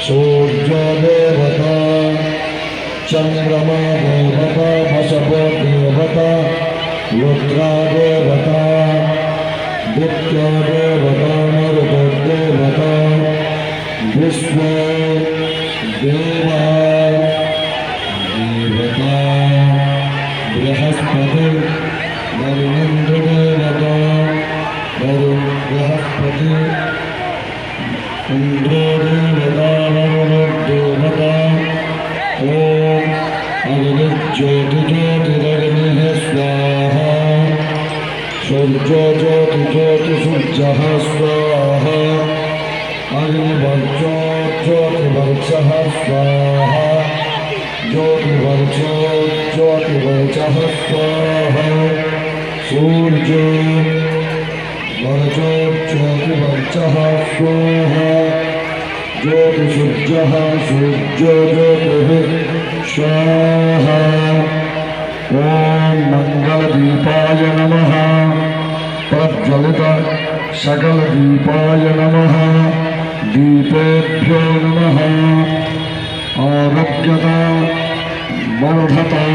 सूर्यदेवता चंद्रमा देवता वसवो देवता रुद्रादेवता दित्यादेवता मरुदेवता विश्व देवा देवता बृहस्पति वरुणेन्द्र देवता वरुण बृहस्पति इंद्र देवता वरुण देवता ओम अग्नि ज्योति ज्योतिरग्निः स्वाहा सूर्यो ज्योति ज्योति सूर्यः स्वाहा अग्निवर्चो ज्योतिवर्चः स्वाहा ज्योतिवर्चो ज्योतिवर्चः स्वाहा सूर्यो वर्चो ज्योतिवर्चः स्वाहा ज्योतिसूर्यः सूर्यो ज्योतिः स्वाहा ओम मंगलदीपाय नमः प्रज्वलित सकलदीपाय नमः दीपेभ्यो नमः आरोग्यता वर्धता